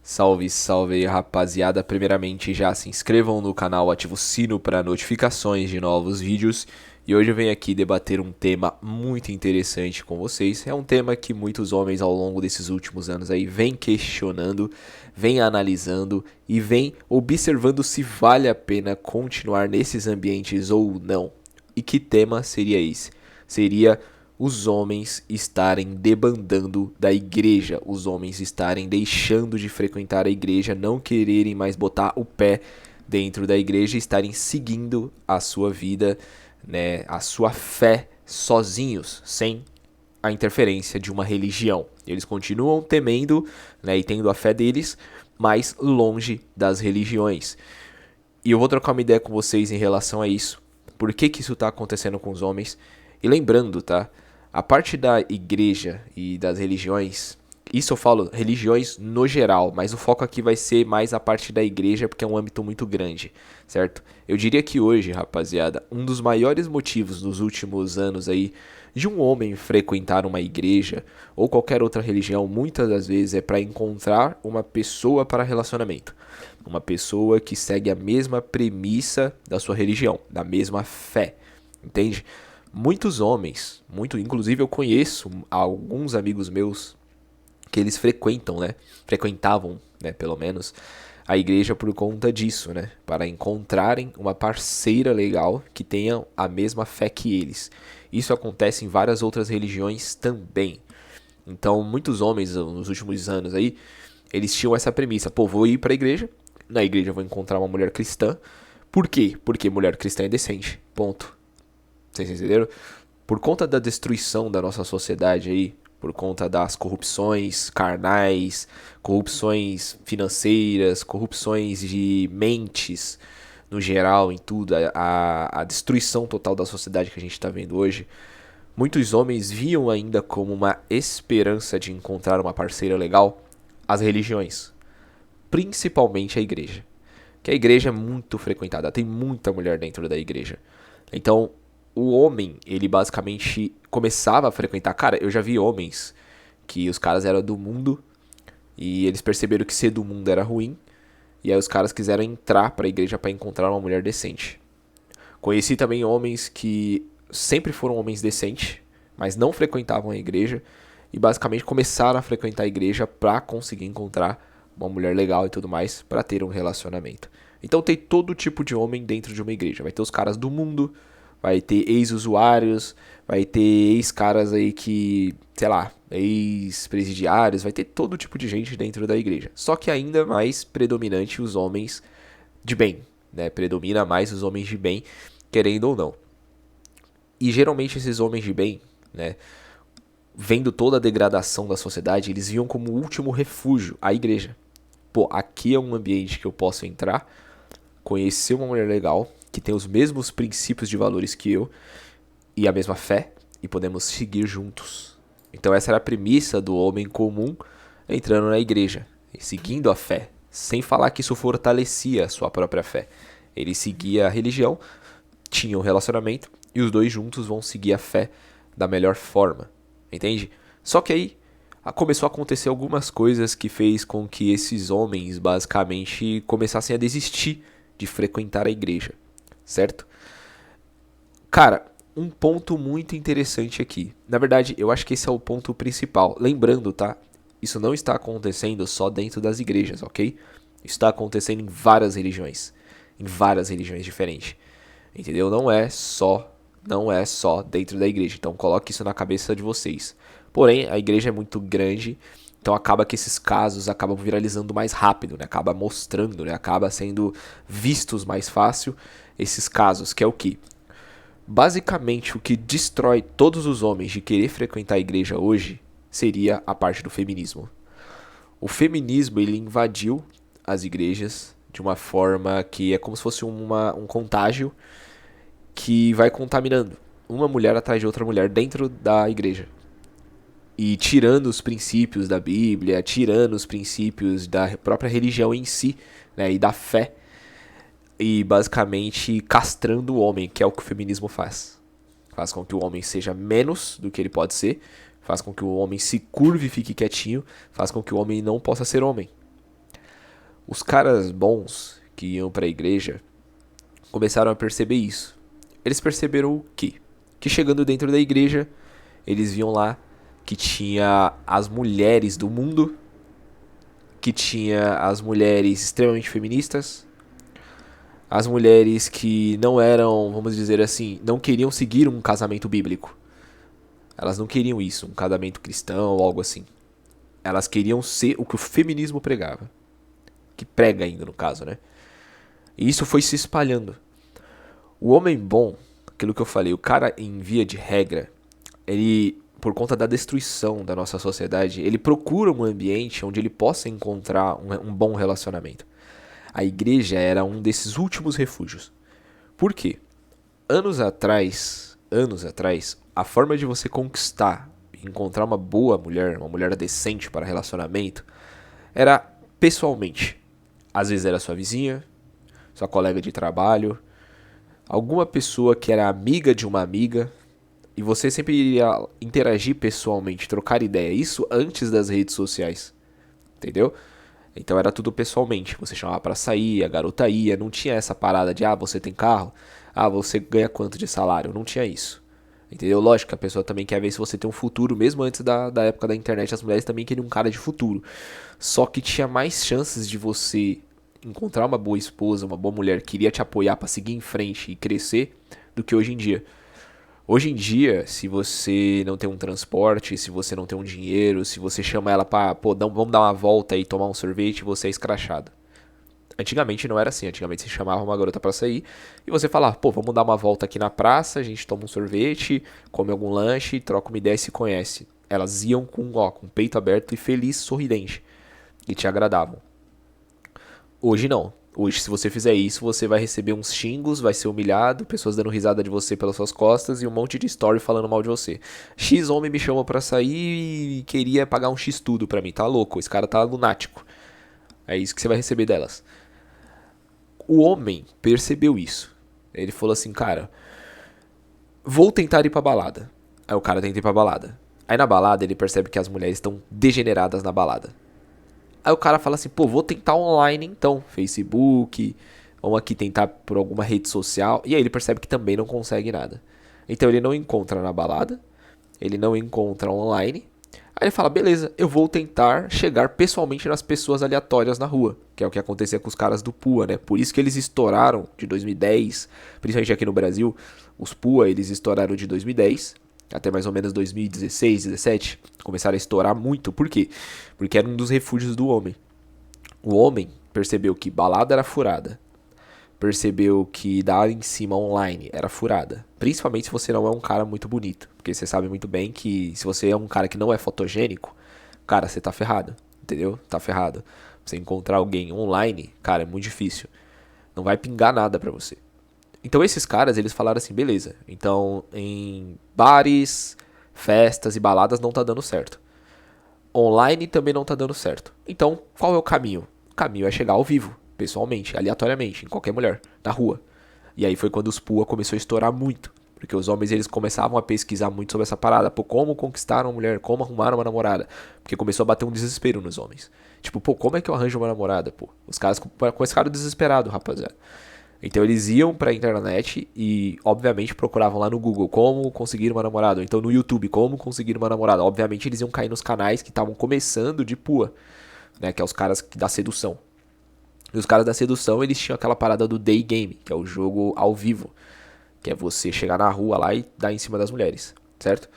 Salve, salve aí, rapaziada. Primeiramente, já se inscrevam no canal, ativem o sino para notificações de novos vídeos. E hoje eu venho aqui debater um tema muito interessante com vocês. É um tema que muitos homens ao longo desses últimos anos aí vêm questionando, vêm analisando e vêm observando se vale a pena continuar nesses ambientes ou não. E que tema seria esse? Seria os homens estarem debandando da igreja, os homens estarem deixando de frequentar a igreja, não quererem mais botar o pé dentro da igreja e estarem seguindo a sua vida, né, a sua fé sozinhos, sem a interferência de uma religião. Eles continuam temendo, né, e tendo a fé deles, mas longe das religiões. E eu vou trocar uma ideia com vocês em relação a isso. Por que isso está acontecendo com os homens? E lembrando, tá? A parte da igreja e das religiões, isso eu falo religiões no geral, mas o foco aqui vai ser mais a parte da igreja porque é um âmbito muito grande, certo? Eu diria que hoje, rapaziada, um dos maiores motivos nos últimos anos aí de um homem frequentar uma igreja ou qualquer outra religião, muitas das vezes é para encontrar uma pessoa para relacionamento. Uma pessoa que segue a mesma premissa da sua religião, da mesma fé, entende? Muitos homens, inclusive eu conheço alguns amigos meus que eles frequentam, né? Frequentavam, né, pelo menos, a igreja por conta disso, né? Para encontrarem uma parceira legal que tenha a mesma fé que eles. Isso acontece em várias outras religiões também. Então, muitos homens nos últimos anos aí, eles tinham essa premissa: pô, vou ir para a igreja, na igreja eu vou encontrar uma mulher cristã. Por quê? Porque mulher cristã é decente. Ponto. Vocês entenderam? Por conta da destruição da nossa sociedade aí, por conta das corrupções carnais, corrupções financeiras, corrupções de mentes no geral, em tudo, a destruição total da sociedade que a gente está vendo hoje, muitos homens viam ainda como uma esperança de encontrar uma parceira legal as religiões, principalmente a igreja. Que a igreja é muito frequentada, tem muita mulher dentro da igreja. Então, o homem, ele basicamente começava a frequentar. Cara, eu já vi homens que os caras eram do mundo e eles perceberam que ser do mundo era ruim. E aí os caras quiseram entrar pra igreja pra encontrar uma mulher decente. Conheci também homens que sempre foram homens decentes, mas não frequentavam a igreja. E basicamente começaram a frequentar a igreja pra conseguir encontrar uma mulher legal e tudo mais, pra ter um relacionamento. Então tem todo tipo de homem dentro de uma igreja. Vai ter os caras do mundo, vai ter ex-usuários, vai ter ex-caras aí que, sei lá, ex-presidiários, vai ter todo tipo de gente dentro da igreja. Só que ainda mais predominante os homens de bem, né? Predomina mais os homens de bem, querendo ou não. E geralmente esses homens de bem, né, vendo toda a degradação da sociedade, eles viam como último refúgio a igreja. Pô, aqui é um ambiente que eu posso entrar, conhecer uma mulher legal, que tem os mesmos princípios de valores que eu e a mesma fé, e podemos seguir juntos. Então essa era a premissa do homem comum entrando na igreja, e seguindo a fé, sem falar que isso fortalecia a sua própria fé. Ele seguia a religião, tinha um relacionamento, e os dois juntos vão seguir a fé da melhor forma, entende? Só que aí começou a acontecer algumas coisas que fez com que esses homens basicamente começassem a desistir de frequentar a igreja, certo? Cara, um ponto muito interessante aqui. Na verdade, eu acho que esse é o ponto principal. Lembrando, tá? Isso não está acontecendo só dentro das igrejas, ok? Isso está acontecendo em várias religiões. Em várias religiões diferentes. Entendeu? Não é só dentro da igreja. Então coloque isso na cabeça de vocês. Porém, a igreja é muito grande, então acaba que esses casos acabam viralizando mais rápido, né? Acaba mostrando, né? Acaba sendo vistos mais fácil esses casos, que é o que? Basicamente, o que destrói todos os homens de querer frequentar a igreja hoje seria a parte do feminismo. O feminismo, ele invadiu as igrejas de uma forma que é como se fosse um contágio que vai contaminando uma mulher atrás de outra mulher dentro da igreja. E tirando os princípios da Bíblia, tirando os princípios da própria religião em si, né, e da fé, e basicamente castrando o homem, que é o que o feminismo faz. Faz com que o homem seja menos do que ele pode ser, faz com que o homem se curve e fique quietinho, faz com que o homem não possa ser homem. Os caras bons que iam pra igreja começaram a perceber isso. Eles perceberam o quê? Que chegando dentro da igreja, eles viam lá que tinha as mulheres do mundo, que tinha as mulheres extremamente feministas, as mulheres que não eram, vamos dizer assim, não queriam seguir um casamento bíblico. Elas não queriam isso, um casamento cristão ou algo assim. Elas queriam ser o que o feminismo pregava. Que prega ainda, no caso, né? E isso foi se espalhando. O homem bom, aquilo que eu falei, o cara em via de regra, ele, por conta da destruição da nossa sociedade, ele procura um ambiente onde ele possa encontrar um bom relacionamento. A igreja era um desses últimos refúgios. Por quê? Anos atrás, a forma de você conquistar e encontrar uma mulher decente para relacionamento, era pessoalmente. Às vezes era sua vizinha, sua colega de trabalho, alguma pessoa que era amiga de uma amiga, e você sempre iria interagir pessoalmente, trocar ideia. Isso antes das redes sociais, entendeu? Então era tudo pessoalmente. Você chamava pra sair, a garota ia, não tinha essa parada de você tem carro, você ganha quanto de salário, não tinha isso. Entendeu? Lógico que a pessoa também quer ver se você tem um futuro, mesmo antes da época da internet, as mulheres também queriam um cara de futuro. Só que tinha mais chances de você encontrar uma boa esposa, uma boa mulher que iria te apoiar pra seguir em frente e crescer, do que hoje em dia. Hoje em dia, se você não tem um transporte, se você não tem um dinheiro, se você chama ela pra, vamos dar uma volta e tomar um sorvete, você é escrachado. Antigamente não era assim, antigamente você chamava uma garota pra sair e você falava, vamos dar uma volta aqui na praça, a gente toma um sorvete, come algum lanche, troca uma ideia e se conhece. Elas iam com o peito aberto e feliz, sorridente, e te agradavam. Hoje não. Hoje, se você fizer isso, você vai receber uns xingos, vai ser humilhado, pessoas dando risada de você pelas suas costas e um monte de story falando mal de você. X homem me chamou pra sair e queria pagar um X tudo pra mim. Tá louco, esse cara tá lunático. É isso que você vai receber delas. O homem percebeu isso. Ele falou assim, cara, vou tentar ir pra balada. Aí o cara tenta ir pra balada. Aí na balada ele percebe que as mulheres estão degeneradas na balada. Aí o cara fala assim, vou tentar online então, Facebook, vamos aqui tentar por alguma rede social. E aí ele percebe que também não consegue nada. Então ele não encontra na balada, ele não encontra online. Aí ele fala, beleza, eu vou tentar chegar pessoalmente nas pessoas aleatórias na rua, que é o que acontecia com os caras do PUA, né? Por isso que eles estouraram de 2010, principalmente aqui no Brasil, os PUA, eles estouraram de 2010 até mais ou menos 2016, 17, começaram a estourar muito. Por quê? Porque era um dos refúgios do homem. O homem percebeu que balada era furada, percebeu que dar em cima online era furada. Principalmente se você não é um cara muito bonito. Porque você sabe muito bem que se você é um cara que não é fotogênico, cara, você tá ferrado. Entendeu? Tá ferrado. Você encontrar alguém online, cara, é muito difícil. Não vai pingar nada pra você. Então esses caras, eles falaram assim, beleza. Então em bares, festas e baladas não tá dando certo. Online também não tá dando certo. Então qual é o caminho? O caminho é chegar ao vivo, pessoalmente, aleatoriamente, em qualquer mulher, na rua. E aí foi quando os PUA começou a estourar muito. Porque os homens, eles começavam a pesquisar muito sobre essa parada. Como conquistar uma mulher, como arrumar uma namorada. Porque começou a bater um desespero nos homens. Tipo, como é que eu arranjo uma namorada, Os caras começaram desesperado, rapaziada. Então eles iam pra internet e, obviamente, procuravam lá no Google como conseguir uma namorada. Ou então no YouTube, como conseguir uma namorada. Obviamente eles iam cair nos canais que estavam começando de PUA, né? Que é os caras da sedução. E os caras da sedução, eles tinham aquela parada do day game, que é o jogo ao vivo. Que é você chegar na rua lá e dar em cima das mulheres, certo?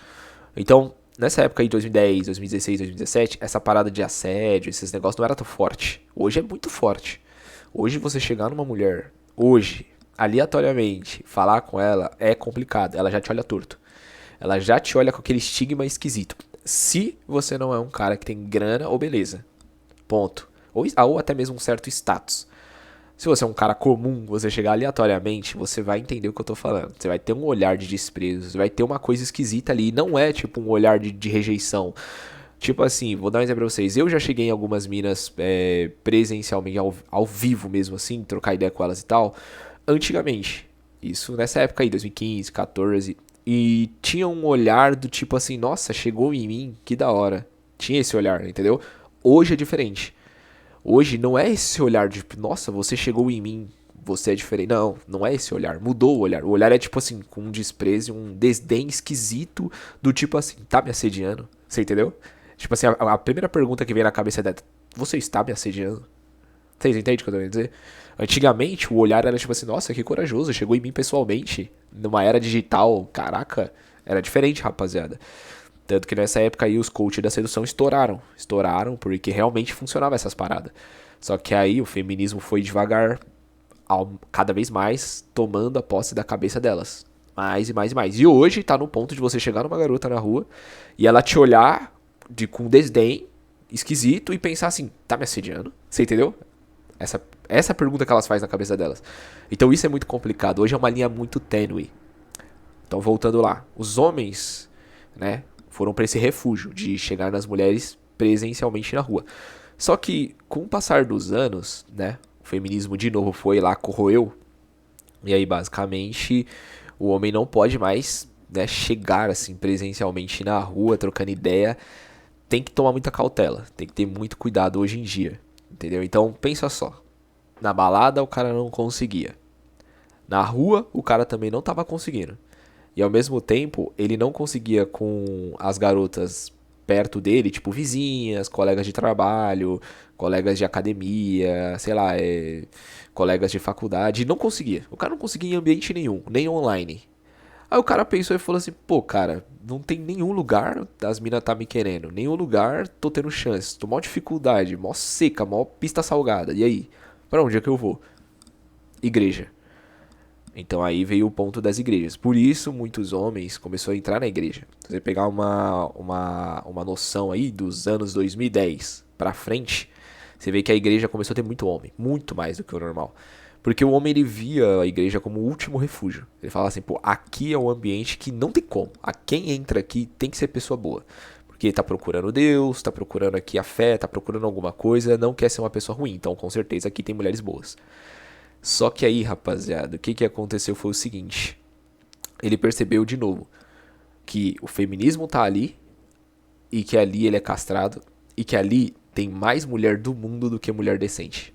Então, nessa época aí, 2010, 2016, 2017, essa parada de assédio, esses negócios não era tão forte. Hoje é muito forte. Hoje você chegar numa mulher, hoje, aleatoriamente, falar com ela é complicado. Ela já te olha torto. Ela já te olha com aquele estigma esquisito. Se você não é um cara que tem grana ou beleza. Ponto. Ou até mesmo um certo status. Se você é um cara comum, você chegar aleatoriamente, você vai entender o que eu tô falando. Você vai ter um olhar de desprezo, você vai ter uma coisa esquisita ali. Não é tipo um olhar de rejeição. Tipo assim, vou dar um exemplo pra vocês. Eu já cheguei em algumas minas presencialmente, ao vivo mesmo assim, trocar ideia com elas e tal. Antigamente. Isso nessa época aí, 2015, 14. E tinha um olhar do tipo assim, nossa, chegou em mim, que da hora. Tinha esse olhar, entendeu? Hoje é diferente. Hoje não é esse olhar de, nossa, você chegou em mim, você é diferente. Não, não é esse olhar. Mudou o olhar. O olhar é tipo assim, com um desprezo, um desdém esquisito, do tipo assim, tá me assediando? Você entendeu? Tipo assim, a primeira pergunta que vem na cabeça é: você está me assediando? Vocês entendem o que eu tô querendo dizer? Antigamente, o olhar era tipo assim, nossa, que corajoso, chegou em mim pessoalmente. Numa era digital, caraca, era diferente, rapaziada. Tanto que nessa época aí os coaches da sedução estouraram. Estouraram porque realmente funcionava essas paradas. Só que aí o feminismo foi devagar, cada vez mais, tomando a posse da cabeça delas. Mais e mais e mais. E hoje tá no ponto de você chegar numa garota na rua e ela te olhar com desdém, esquisito, e pensar assim, tá me assediando? Você entendeu? Essa pergunta que elas fazem na cabeça delas. Então isso é muito complicado. Hoje é uma linha muito tênue. Então voltando lá. Os homens, né, foram para esse refúgio de chegar nas mulheres presencialmente na rua. Só que com o passar dos anos, né, o feminismo de novo foi lá, corroeu. E aí basicamente o homem não pode mais, né, chegar assim presencialmente na rua trocando ideia. Tem que tomar muita cautela, tem que ter muito cuidado hoje em dia, entendeu? Então pensa só, na balada o cara não conseguia, na rua o cara também não tava conseguindo, e ao mesmo tempo ele não conseguia com as garotas perto dele, tipo vizinhas, colegas de trabalho, colegas de academia, sei lá, colegas de faculdade, não conseguia, o cara não conseguia em ambiente nenhum, nem online. Aí o cara pensou e falou assim, pô, cara, não tem nenhum lugar das minas tá me querendo. Nenhum lugar tô tendo chance. Tô mó dificuldade, mó seca, mó pista salgada. E aí? Pra onde é que eu vou? Igreja. Então aí veio o ponto das igrejas. Por isso muitos homens começaram a entrar na igreja. Se você pegar uma noção aí dos anos 2010 pra frente, você vê que a igreja começou a ter muito homem. Muito mais do que o normal. Porque o homem ele via a igreja como o último refúgio. Ele falava assim, pô, aqui é um ambiente que não tem como. A quem entra aqui tem que ser pessoa boa. Porque tá procurando Deus, tá procurando aqui a fé, tá procurando alguma coisa, não quer ser uma pessoa ruim. Então com certeza aqui tem mulheres boas. Só que aí, rapaziada, o que aconteceu foi o seguinte. Ele percebeu de novo que o feminismo tá ali e que ali ele é castrado e que ali tem mais mulher do mundo do que mulher decente.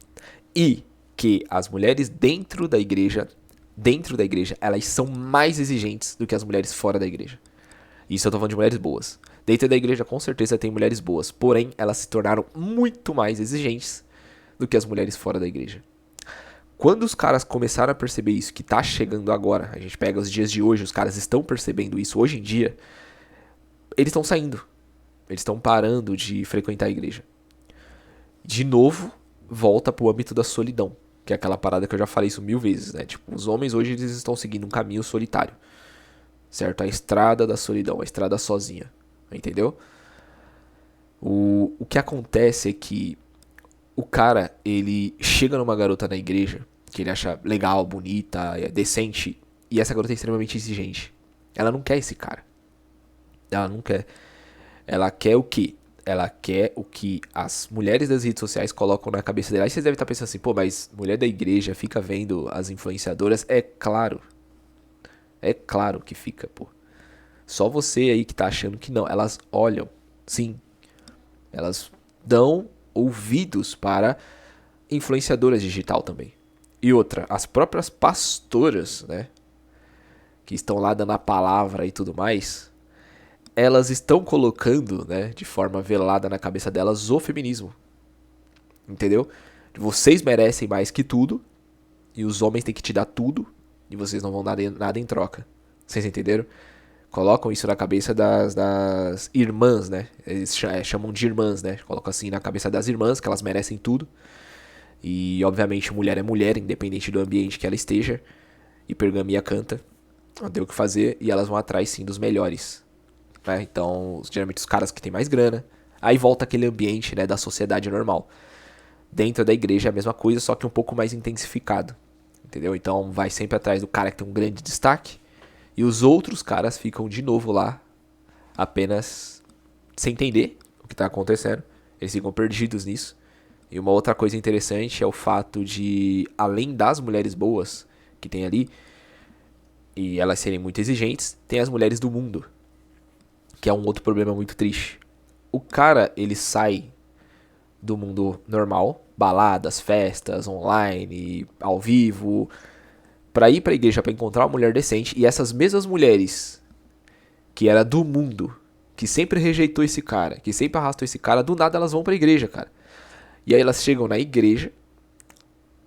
E que as mulheres dentro da igreja, elas são mais exigentes do que as mulheres fora da igreja. Isso eu tô falando de mulheres boas. Dentro da igreja com certeza tem mulheres boas, porém elas se tornaram muito mais exigentes do que as mulheres fora da igreja. Quando os caras começaram a perceber isso, que tá chegando agora, a gente pega os dias de hoje, os caras estão percebendo isso hoje em dia, eles estão saindo. Eles estão parando de frequentar a igreja. De novo, volta pro âmbito da solidão, que é aquela parada que eu já falei isso 1000 vezes, né? Tipo, os homens hoje eles estão seguindo um caminho solitário, certo? A estrada da solidão, a estrada sozinha, entendeu? O que acontece é que o cara, ele chega numa garota na igreja, que ele acha legal, bonita, é decente, e essa garota é extremamente exigente. Ela não quer esse cara. Ela não quer. Ela quer o quê? Ela quer o que as mulheres das redes sociais colocam na cabeça dela. Aí vocês devem estar pensando assim, pô, mas mulher da igreja fica vendo as influenciadoras? É claro. É claro que fica, pô. Só você aí que tá achando que não. Elas olham, sim. Elas dão ouvidos para influenciadoras digital também. E outra, as próprias pastoras, né? Que estão lá dando a palavra e tudo mais, elas estão colocando, né, de forma velada na cabeça delas o feminismo. Entendeu? Vocês merecem mais que tudo e os homens têm que te dar tudo e vocês não vão dar nada em troca. Vocês entenderam? Colocam isso na cabeça das irmãs, né? Eles chamam de irmãs, né? Colocam assim na cabeça das irmãs que elas merecem tudo. E obviamente mulher é mulher, independente do ambiente que ela esteja. E Pergamia canta, não tem o que fazer, e elas vão atrás sim dos melhores. Né? Então, geralmente os caras que tem mais grana. Aí volta aquele ambiente, né, da sociedade normal. Dentro da igreja é a mesma coisa, só que um pouco mais intensificado. Entendeu? Então vai sempre atrás do cara que tem um grande destaque. E os outros caras ficam de novo lá, apenas sem entender o que está acontecendo. Eles ficam perdidos nisso. E uma outra coisa interessante é o fato de, além das mulheres boas que tem ali, e elas serem muito exigentes, tem as mulheres do mundo, que é um outro problema muito triste. O cara, ele sai do mundo normal, baladas, festas, online, ao vivo, pra ir pra igreja pra encontrar uma mulher decente. E essas mesmas mulheres, que era do mundo, que sempre rejeitou esse cara, que sempre arrastou esse cara, do nada elas vão pra igreja, cara. E aí elas chegam na igreja,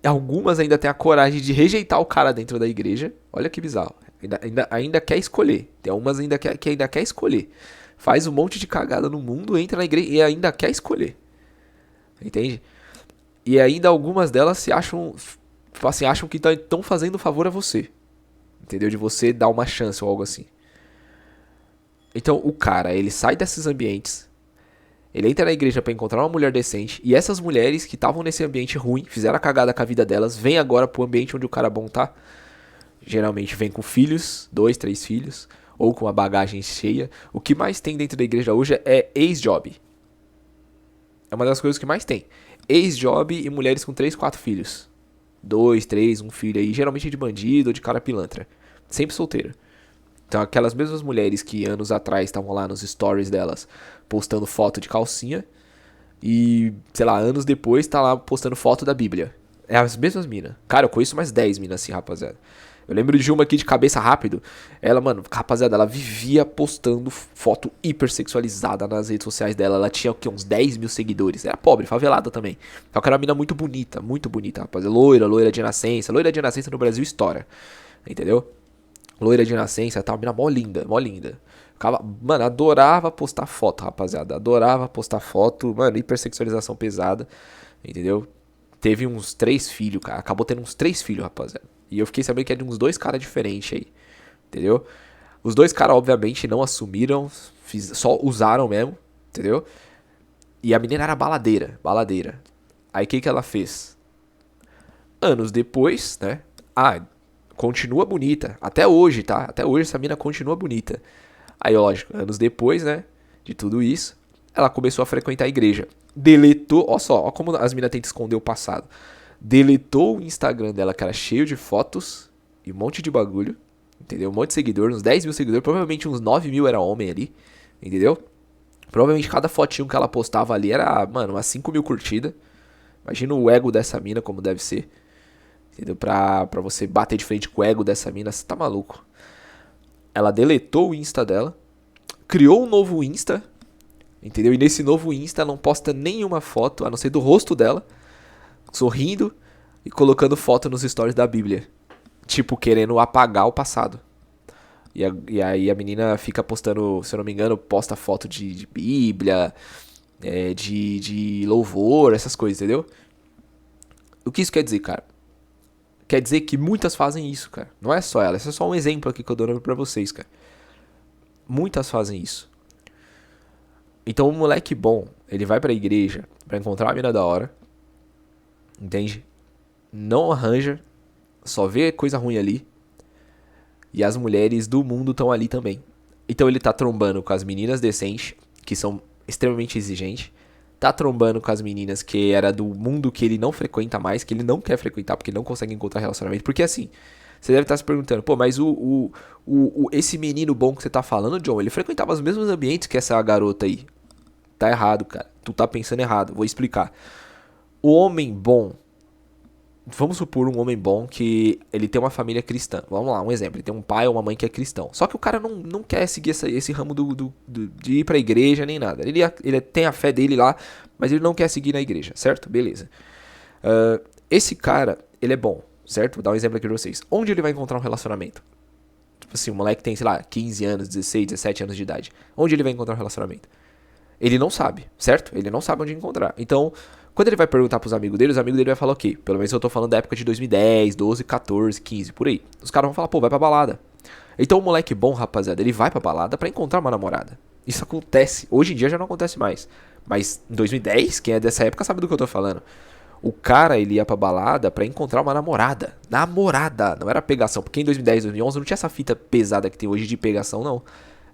algumas ainda têm a coragem de rejeitar o cara dentro da igreja. Olha que bizarro. Ainda quer escolher. Tem umas que ainda quer escolher. Faz um monte de cagada no mundo, entra na igreja e ainda quer escolher. Entende? E ainda algumas delas se acham, assim, acham que estão fazendo um favor a você. Entendeu? De você dar uma chance ou algo assim. Então o cara, ele sai desses ambientes, ele entra na igreja pra encontrar uma mulher decente, e essas mulheres que estavam nesse ambiente ruim, fizeram a cagada com a vida delas, vêm agora pro ambiente onde o cara bom tá. Geralmente vem com filhos, 2, 3 filhos, ou com a bagagem cheia. O que mais tem dentro da igreja hoje é ex-job. É uma das coisas que mais tem. Ex-job e mulheres com 3, 4 filhos. 2, 3, um filho aí, geralmente de bandido ou de cara pilantra. Sempre solteira. Então aquelas mesmas mulheres que anos atrás estavam lá nos stories delas postando foto de calcinha e, sei lá, anos depois tá lá postando foto da Bíblia. É as mesmas minas. Cara, eu conheço mais 10 minas assim, rapaziada. Eu lembro de uma aqui de cabeça rápido. Ela, mano, rapaziada, ela vivia postando foto hipersexualizada nas redes sociais dela. Ela tinha o quê? Uns 10 mil seguidores. Era pobre, favelada também. Só que era uma mina muito bonita, rapaziada. Loira de nascença. Loira de nascença no Brasil estoura. Entendeu? Loira de nascença, tá? Uma mina mó linda, mó linda. Mano, adorava postar foto, rapaziada. Adorava postar foto. Mano, hipersexualização pesada. Entendeu? Teve uns 3 filhos, cara. Acabou tendo uns 3 filhos, rapaziada. E eu fiquei sabendo que é de uns 2 caras diferentes aí. Entendeu? Os 2 caras, obviamente, não assumiram. Só usaram mesmo. Entendeu? E a menina era baladeira. Baladeira. Aí o que ela fez? Anos depois, né? Continua bonita. Até hoje, tá? Até hoje essa mina continua bonita. Aí, lógico, anos depois, né? De tudo isso, ela começou a frequentar a igreja. Deletou, ó só, ó como as minas tentam esconder o passado. Deletou o Instagram dela, que era cheio de fotos e um monte de bagulho. Entendeu? Um monte de seguidores, uns 10 mil seguidores. Provavelmente uns 9 mil era homem ali. Entendeu? Provavelmente cada fotinho que ela postava ali era, mano, umas 5 mil curtidas. Imagina o ego dessa mina como deve ser. Entendeu? Pra você bater de frente com o ego dessa mina, você tá maluco. Ela deletou o Insta dela. Criou um novo Insta. Entendeu? E nesse novo Insta não posta nenhuma foto, a não ser do rosto dela. Sorrindo e colocando foto nos stories da Bíblia. Tipo, querendo apagar o passado. E aí a menina fica postando, se eu não me engano, posta foto de Bíblia, de louvor, essas coisas, entendeu? O que isso quer dizer, cara? Quer dizer que muitas fazem isso, cara. Não é só ela, esse é só um exemplo aqui que eu tô dando pra vocês, cara. Muitas fazem isso. Então o moleque bom, ele vai pra igreja pra encontrar uma mina da hora. Entende? Não arranja, só vê coisa ruim ali. E as mulheres do mundo estão ali também. Então ele tá trombando com as meninas decentes, que são extremamente exigentes. Tá trombando com as meninas que era do mundo que ele não frequenta mais, que ele não quer frequentar, porque não consegue encontrar relacionamento. Porque assim, você deve estar se perguntando, pô, mas esse menino bom que você tá falando, John, ele frequentava os mesmos ambientes que essa garota aí. Tá errado, cara. Tu tá pensando errado. Vou explicar. O homem bom, vamos supor um homem bom que ele tem uma família cristã. Vamos lá, um exemplo. Ele tem um pai ou uma mãe que é cristão. Só que o cara não quer seguir esse ramo de ir pra igreja nem nada. Ele tem a fé dele lá, mas ele não quer seguir na igreja, certo? Beleza. Esse cara, ele é bom, certo? Vou dar um exemplo aqui pra vocês. Onde ele vai encontrar um relacionamento? Tipo assim, o moleque tem, sei lá, 15 anos, 16, 17 anos de idade. Onde ele vai encontrar um relacionamento? Ele não sabe, certo? Ele não sabe onde encontrar. Então, quando ele vai perguntar pros amigos dele, os amigos dele vai falar o quê? Pelo menos eu tô falando da época de 2010, 12, 14, 15, por aí. Os caras vão falar, pô, vai pra balada. Então o moleque bom, rapaziada, ele vai pra balada pra encontrar uma namorada. Isso acontece. Hoje em dia já não acontece mais. Mas em 2010, quem é dessa época sabe do que eu tô falando. O cara, ele ia pra balada pra encontrar uma namorada. Namorada, não era pegação. Porque em 2010, 2011 não tinha essa fita pesada que tem hoje de pegação, não.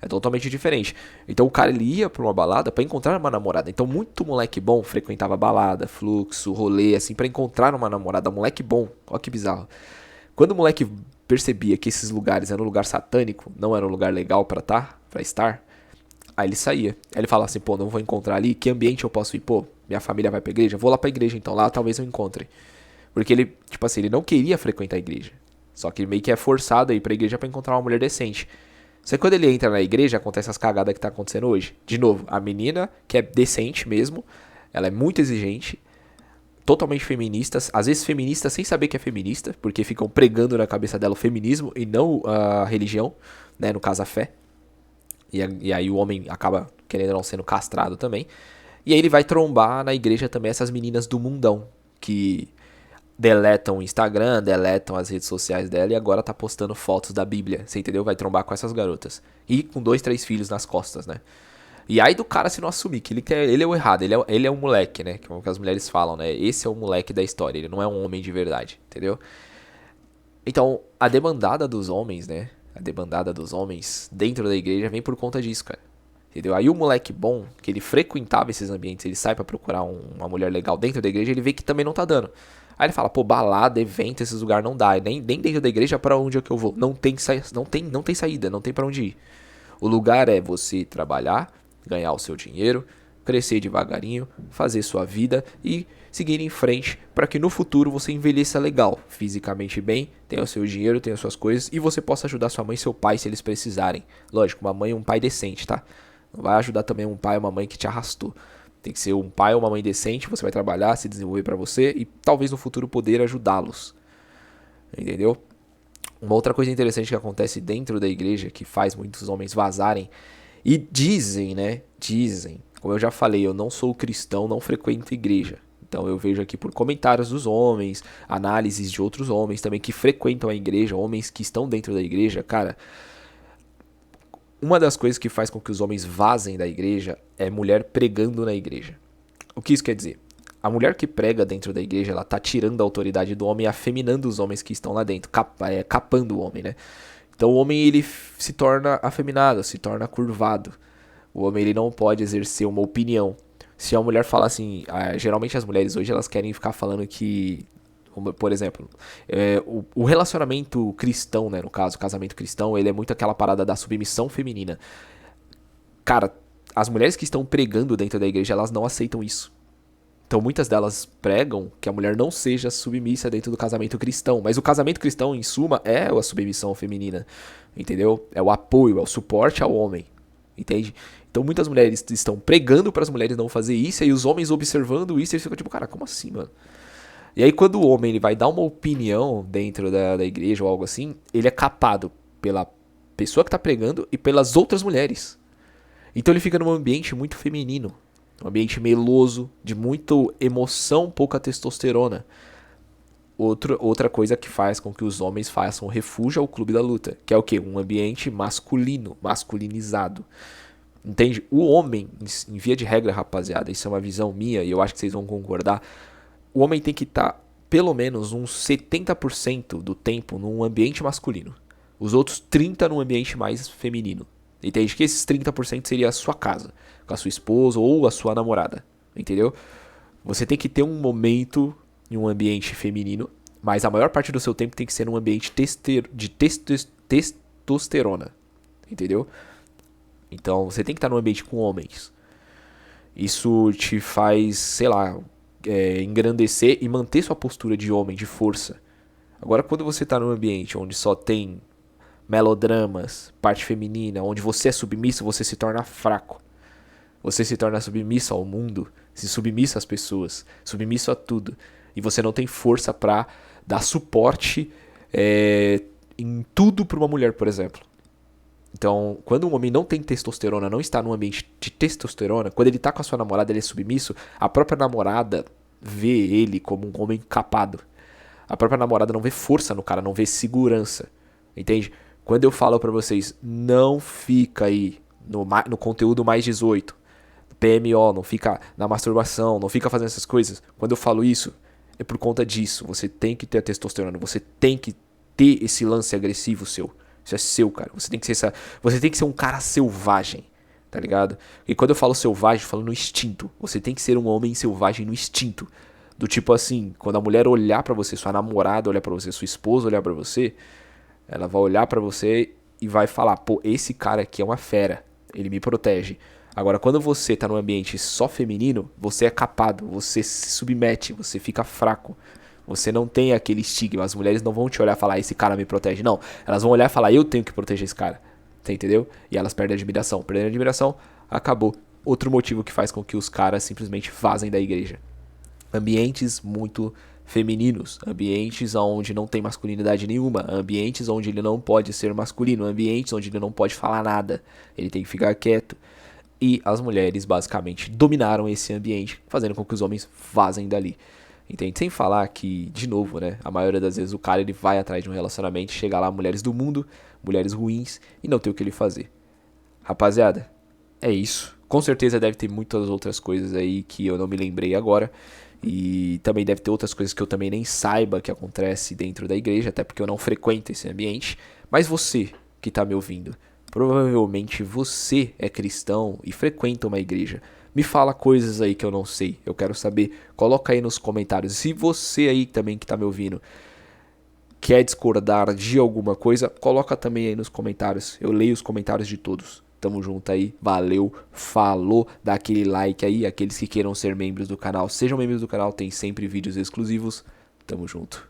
É totalmente diferente. Então o cara, ele ia pra uma balada pra encontrar uma namorada. Então muito moleque bom frequentava balada, fluxo, rolê, assim, pra encontrar uma namorada. Moleque bom, ó que bizarro. Quando o moleque percebia que esses lugares eram um lugar satânico, não era um lugar legal pra estar, Aí ele saía. Aí ele falava assim, pô, não vou encontrar ali, que ambiente eu posso ir? Pô, minha família vai pra igreja? Vou lá pra igreja então, lá talvez eu encontre. Porque ele, tipo assim, ele não queria frequentar a igreja. Só que ele meio que é forçado a ir pra igreja pra encontrar uma mulher decente. Só que quando ele entra na igreja, acontece as cagadas que tá acontecendo hoje. De novo, a menina, que é decente mesmo, ela é muito exigente, totalmente feminista, às vezes feminista sem saber que é feminista, porque ficam pregando na cabeça dela o feminismo e não a religião, né, no caso a fé. E aí o homem acaba, querendo ou não, sendo castrado também. E aí ele vai trombar na igreja também essas meninas do mundão, que deletam o Instagram, deletam as redes sociais dela e agora tá postando fotos da Bíblia, você entendeu? Vai trombar com essas garotas. E com 2, 3 filhos nas costas, né? E aí do cara se não assumir que ele é o errado, ele é um moleque, né? Que é o que as mulheres falam, né? Esse é o moleque da história, ele não é um homem de verdade, entendeu? Então, a demandada dos homens, né? A demandada dos homens dentro da igreja vem por conta disso, cara. Entendeu? Aí o moleque bom, que ele frequentava esses ambientes, ele sai pra procurar uma mulher legal dentro da igreja, ele vê que também não tá dando. Aí ele fala, pô, balada, evento, esses lugares não dá. Nem dentro da igreja pra onde é que eu vou. Não tem saída, não tem pra onde ir. O lugar é você trabalhar, ganhar o seu dinheiro, crescer devagarinho, fazer sua vida e seguir em frente para que no futuro você envelheça legal, fisicamente bem, tenha o seu dinheiro, tenha as suas coisas e você possa ajudar sua mãe e seu pai se eles precisarem. Lógico, uma mãe e um pai decente, tá? Não vai ajudar também um pai ou uma mãe que te arrastou. Tem que ser um pai ou uma mãe decente, você vai trabalhar, se desenvolver para você e talvez no futuro poder ajudá-los. Entendeu? Uma outra coisa interessante que acontece dentro da igreja, que faz muitos homens vazarem, e dizem, né? Dizem, como eu já falei, eu não sou cristão, não frequento igreja. Então eu vejo aqui por comentários dos homens, análises de outros homens também que frequentam a igreja, homens que estão dentro da igreja, cara. Uma das coisas que faz com que os homens vazem da igreja é mulher pregando na igreja. O que isso quer dizer? A mulher que prega dentro da igreja, ela tá tirando a autoridade do homem e afeminando os homens que estão lá dentro, capando o homem, né? Então o homem, ele se torna afeminado, se torna curvado. O homem, ele não pode exercer uma opinião. Se a mulher falar assim, geralmente as mulheres hoje, elas querem ficar falando que, por exemplo, o relacionamento cristão, né, no caso, o casamento cristão, ele é muito aquela parada da submissão feminina. Cara, as mulheres que estão pregando dentro da igreja, elas não aceitam isso. Então muitas delas pregam que a mulher não seja submissa dentro do casamento cristão. Mas o casamento cristão, em suma, é a submissão feminina. Entendeu? É o apoio, é o suporte ao homem. Entende? Então muitas mulheres estão pregando para as mulheres não fazer isso. E os homens observando isso, eles ficam tipo, cara, como assim, mano? E aí quando o homem ele vai dar uma opinião dentro da igreja ou algo assim, ele é capado pela pessoa que está pregando e pelas outras mulheres. Então ele fica num ambiente muito feminino. Um ambiente meloso, de muita emoção, pouca testosterona. Outra coisa que faz com que os homens façam refúgio ao clube da luta. Que é o quê? Um ambiente masculino, masculinizado. Entende? O homem, em via de regra, rapaziada, isso é uma visão minha e eu acho que vocês vão concordar. O homem tem que estar pelo menos uns 70% do tempo num ambiente masculino. Os outros 30% num ambiente mais feminino. Entende? Que esses 30% seria a sua casa, com a sua esposa ou a sua namorada. Entendeu? Você tem que ter um momento em um ambiente feminino, mas a maior parte do seu tempo tem que ser num ambiente de testosterona. Entendeu? Então você tem que estar num ambiente com homens. Isso te faz, sei lá, engrandecer e manter sua postura de homem, de força. Agora, quando você está num ambiente onde só tem melodramas, parte feminina, onde você é submisso, você se torna fraco. Você se torna submisso ao mundo, se submisso às pessoas, submisso a tudo. E você não tem força pra dar suporte em tudo pra uma mulher, por exemplo. Então, quando um homem não tem testosterona, não está num ambiente de testosterona, quando ele tá com a sua namorada, ele é submisso, a própria namorada vê ele como um homem capado. A própria namorada não vê força no cara, não vê segurança. Entende? Quando eu falo pra vocês, não fica aí no conteúdo mais 18, PMO, não fica na masturbação, não fica fazendo essas coisas. Quando eu falo isso, é por conta disso. Você tem que ter a testosterona, você tem que ter esse lance agressivo seu. Isso é seu, cara. Você tem que ser um cara selvagem, tá ligado? E quando eu falo selvagem, eu falo no instinto. Você tem que ser um homem selvagem no instinto. Do tipo assim, quando a mulher olhar pra você, sua namorada olhar pra você, sua esposa olhar pra você, ela vai olhar pra você e vai falar, pô, esse cara aqui é uma fera. ele me protege. Agora, quando você tá num ambiente só feminino, você é capado, você se submete, você fica fraco. Você não tem aquele estigma. As mulheres não vão te olhar e falar, esse cara me protege. Não, elas vão olhar e falar, eu tenho que proteger esse cara. Você entendeu? E elas perdem a admiração. Perdendo a admiração, acabou. Outro motivo que faz com que os caras simplesmente vazem da igreja. Ambientes muito femininos, ambientes onde não tem masculinidade nenhuma, ambientes onde ele não pode ser masculino, ambientes onde ele não pode falar nada, ele tem que ficar quieto. E as mulheres basicamente dominaram esse ambiente, fazendo com que os homens vazem dali. Entende? Sem falar que, de novo, né, a maioria das vezes o cara ele vai atrás de um relacionamento, chega lá mulheres do mundo, mulheres ruins e não tem o que ele fazer. Rapaziada, é isso. Com certeza deve ter muitas outras coisas aí que eu não me lembrei agora. E também deve ter outras coisas que eu também nem saiba que acontece dentro da igreja, até porque eu não frequento esse ambiente. Mas você que tá me ouvindo, provavelmente você é cristão e frequenta uma igreja. Me fala coisas aí que eu não sei. Eu quero saber. Coloca aí nos comentários. Se você aí também que tá me ouvindo quer discordar de alguma coisa, coloca também aí nos comentários. Eu leio os comentários de todos. Tamo junto aí, valeu, falou, dá aquele like aí, aqueles que queiram ser membros do canal, sejam membros do canal, tem sempre vídeos exclusivos, tamo junto.